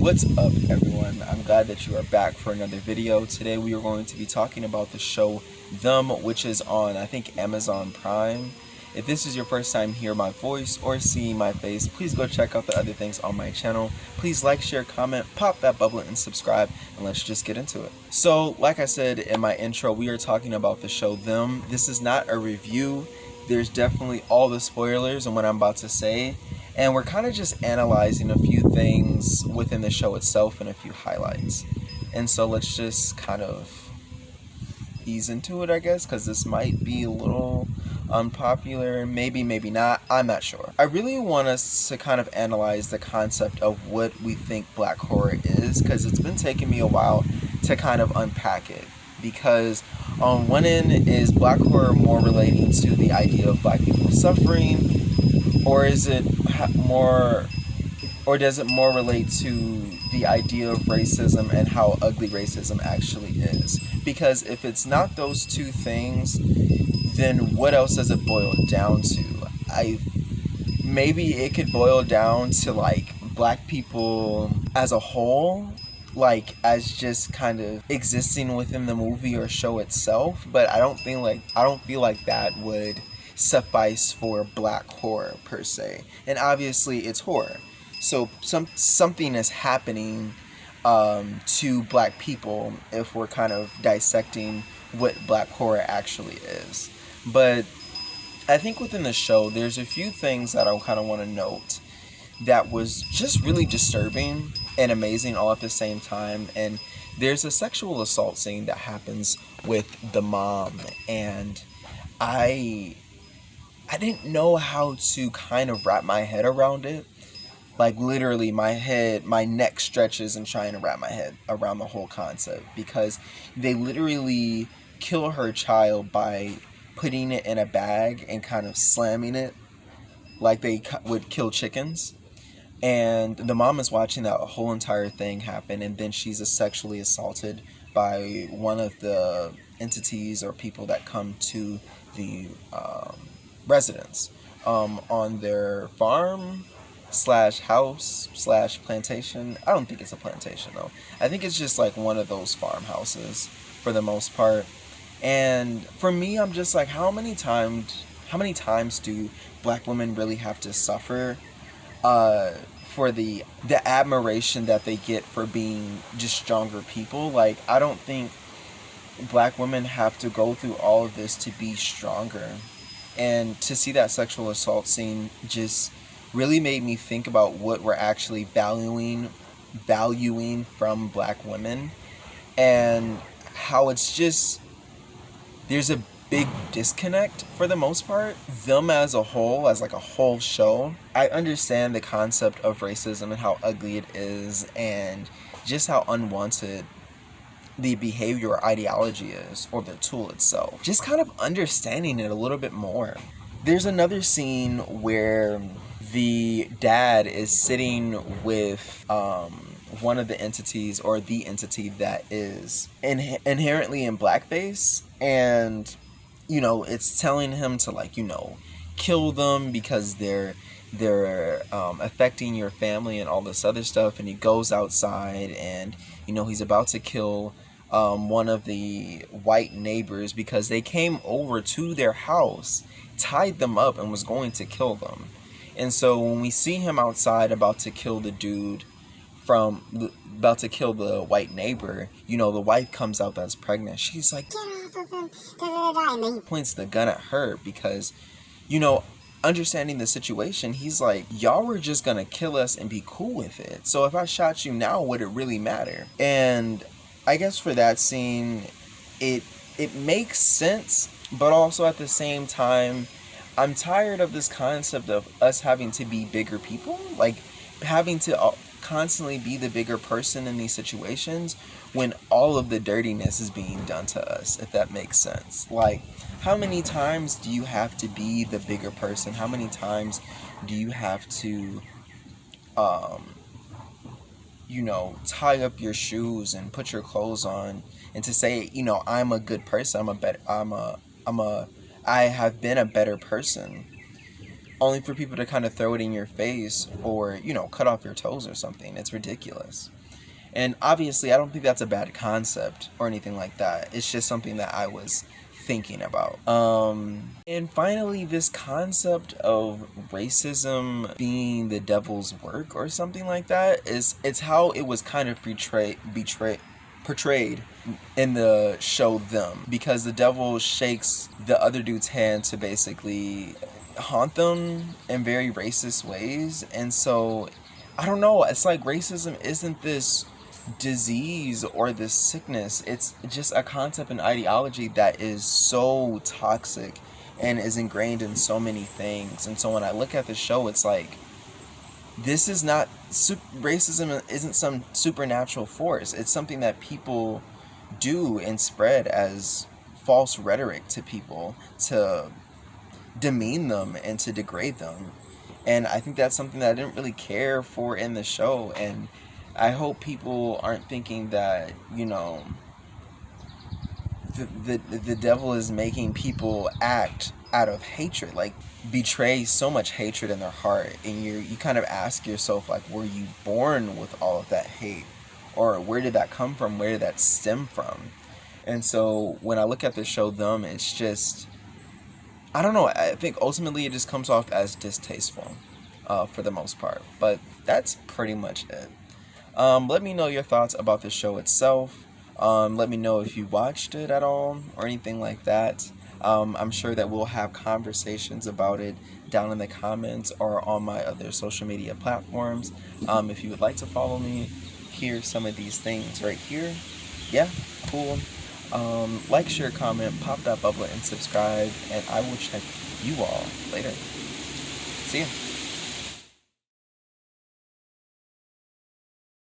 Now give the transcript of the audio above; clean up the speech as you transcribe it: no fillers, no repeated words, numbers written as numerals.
What's up, everyone? I'm glad that you are back for another video. Today we are going to be talking about the show Them, which is on, I think, Amazon Prime. If this is your first time hearing my voice or seeing my face, please go check out the other things on my channel. Please like, share, comment, pop that bubble, and subscribe, and let's just get into it. So, like I said in my intro, we are talking about the show Them. This is not a review. There's definitely all the spoilers in what I'm about to say. And we're kind of just analyzing a few things within the show itself and a few highlights. And so let's just kind of ease into it, I guess, because this might be a little unpopular. Maybe not. I'm not sure. I really want us to kind of analyze the concept of what we think black horror is, because it's been taking me a while to kind of unpack it. Because on one end, is black horror more relating to the idea of black people suffering, or is it more, or does it more relate to the idea of racism and how ugly racism actually is? Because if it's not those two things, then what else does it boil down to? Maybe it could boil down to like black people as a whole, like as just kind of existing within the movie or show itself, but I don't feel like that would suffice for black horror per se. And obviously it's horror, so something is happening to black people if we're kind of dissecting what black horror actually is. But I think within the show there's a few things that I kind of want to note that was just really disturbing and amazing all at the same time. And there's a sexual assault scene that happens with the mom, and I didn't know how to kind of wrap my head around it. Like literally my neck stretches in trying to wrap my head around the whole concept, because they literally kill her child by putting it in a bag and kind of slamming it like they would kill chickens. And the mom is watching that whole entire thing happen, and then she's sexually assaulted by one of the entities or people that come to the residents on their farm / house / plantation. I don't think it's a plantation though. I think it's just like one of those farmhouses for the most part. And for me, I'm just like, how many times do black women really have to suffer for the admiration that they get for being just stronger people? Like, I don't think black women have to go through all of this to be stronger. And to see that sexual assault scene just really made me think about what we're actually valuing from black women, and how it's just, there's a big disconnect for the most part. Them as a whole, as like a whole show, I understand the concept of racism and how ugly it is, and just how unwanted the behavior or ideology is, or the tool itself. Just kind of understanding it a little bit more. There's another scene where the dad is sitting with one of the entities, or the entity that is inherently in blackface, and it's telling him to, like, kill them because they're affecting your family and all this other stuff. And he goes outside, and he's about to kill one of the white neighbors because they came over to their house, tied them up, and was going to kill them. And so when we see him outside about to kill the white neighbor, the wife comes out that's pregnant. She's like, "Get off of him," and then he points the gun at her because, understanding the situation, he's like, y'all were just gonna kill us and be cool with it. So if I shot you now, would it really matter? And I guess for that scene, it makes sense, but also at the same time, I'm tired of this concept of us having to be bigger people, like having to constantly be the bigger person in these situations when all of the dirtiness is being done to us, if that makes sense. Like, how many times do you have to be the bigger person? How many times do you have to tie up your shoes and put your clothes on, and to say, I'm a good person, I have been a better person, only for people to kind of throw it in your face, or cut off your toes or something? It's ridiculous. And obviously, I don't think that's a bad concept or anything like that. It's just something that I was thinking about. And finally, this concept of racism being the devil's work or something like that it's how it was kind of portrayed in the show Them, because the devil shakes the other dude's hand to basically haunt them in very racist ways. And so I don't know, it's like racism isn't this disease or this sickness. It's just a concept and ideology that is so toxic and is ingrained in so many things. And so when I look at the show, it's like, this is not racism isn't some supernatural force. It's something that people do and spread as false rhetoric to people to demean them and to degrade them. And I think that's something that I didn't really care for in the show. And I hope people aren't thinking that, the devil is making people act out of hatred, like betray so much hatred in their heart. And you kind of ask yourself, like, were you born with all of that hate, or where did that come from? Where did that stem from? And so when I look at the show Them, it's just, I don't know, I think ultimately it just comes off as distasteful for the most part. But that's pretty much it. Let me know your thoughts about the show itself. Let me know if you watched it at all or anything like that. I'm sure that we'll have conversations about it down in the comments or on my other social media platforms. If you would like to follow me, here's some of these things right here. Yeah, cool. Like, share, comment, pop that bubble, and subscribe. And I will check you all later. See ya.